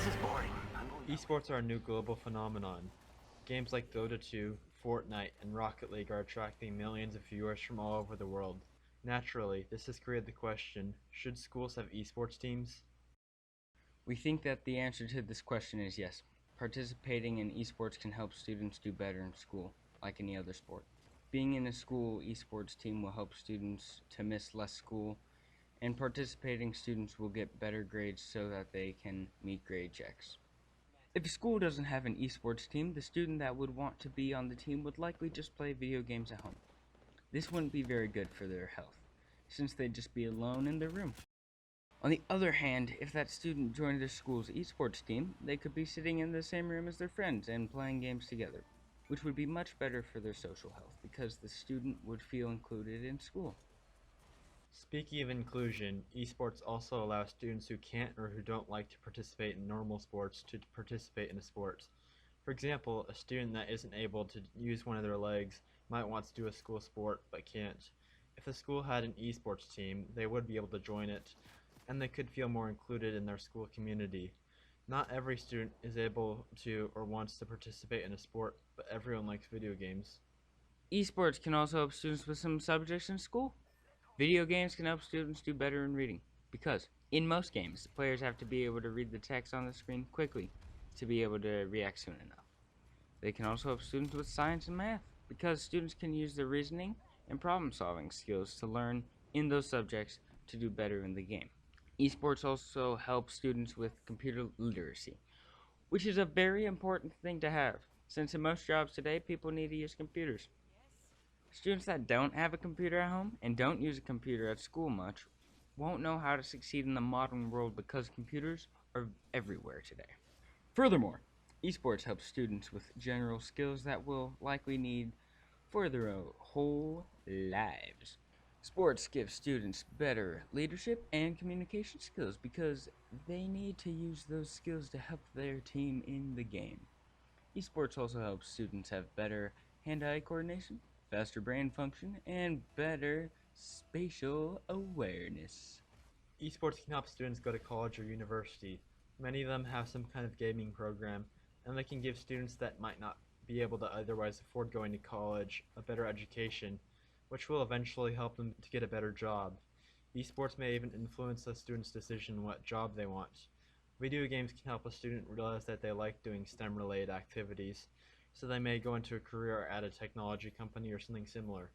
This is boring. Esports are a new global phenomenon. Games like Dota 2, Fortnite, and Rocket League are attracting millions of viewers from all over the world. Naturally, this has created the question, should schools have esports teams? We think that the answer to this question is yes. Participating in esports can help students do better in school, like any other sport. Being in a school esports team will help students to miss less school, and participating students will get better grades so that they can meet grade checks. If a school doesn't have an esports team, the student that would want to be on the team would likely just play video games at home. This wouldn't be very good for their health, since they'd just be alone in their room. On the other hand, if that student joined their school's esports team, they could be sitting in the same room as their friends and playing games together, which would be much better for their social health because the student would feel included in school. Speaking of inclusion, esports also allow students who can't or who don't like to participate in normal sports to participate in a sport. For example, a student that isn't able to use one of their legs might want to do a school sport but can't. If the school had an esports team, they would be able to join it, and they could feel more included in their school community. Not every student is able to or wants to participate in a sport, but everyone likes video games. Esports can also help students with some subjects in school. Video games can help students do better in reading, because in most games, the players have to be able to read the text on the screen quickly to be able to react soon enough. They can also help students with science and math, because students can use their reasoning and problem-solving skills to learn in those subjects to do better in the game. Esports also help students with computer literacy, which is a very important thing to have, since in most jobs today, people need to use computers. Students that don't have a computer at home and don't use a computer at school much won't know how to succeed in the modern world because computers are everywhere today. Furthermore, esports helps students with general skills that will likely need for their whole lives. Sports give students better leadership and communication skills because they need to use those skills to help their team in the game. Esports also helps students have better hand-eye coordination, faster brain function, and better spatial awareness. Esports can help students go to college or university. Many of them have some kind of gaming program, and they can give students that might not be able to otherwise afford going to college a better education, which will eventually help them to get a better job. Esports may even influence a student's decision what job they want. Video games can help a student realize that they like doing STEM-related activities, so they may go into a career at a technology company or something similar.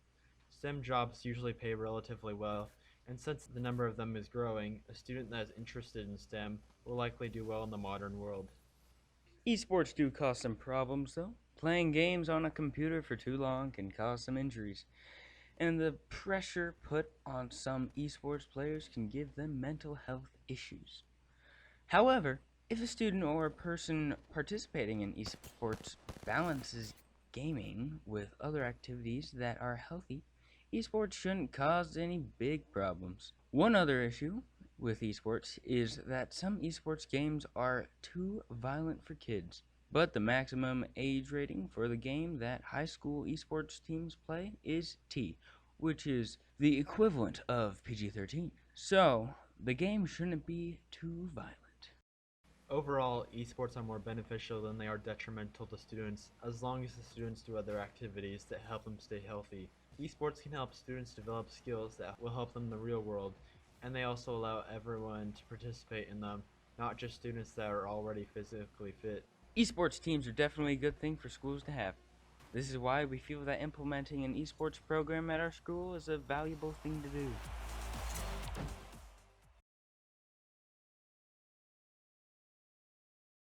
STEM jobs usually pay relatively well, and since the number of them is growing, a student that is interested in STEM will likely do well in the modern world. Esports do cause some problems though. Playing games on a computer for too long can cause some injuries, and the pressure put on some esports players can give them mental health issues. However, if a student or a person participating in esports balances gaming with other activities that are healthy, esports shouldn't cause any big problems. One other issue with esports is that some esports games are too violent for kids. But the maximum age rating for the game that high school esports teams play is T, which is the equivalent of PG-13. So, the game shouldn't be too violent. Overall, esports are more beneficial than they are detrimental to students as long as the students do other activities that help them stay healthy. Esports can help students develop skills that will help them in the real world, and they also allow everyone to participate in them, not just students that are already physically fit. Esports teams are definitely a good thing for schools to have. This is why we feel that implementing an esports program at our school is a valuable thing to do.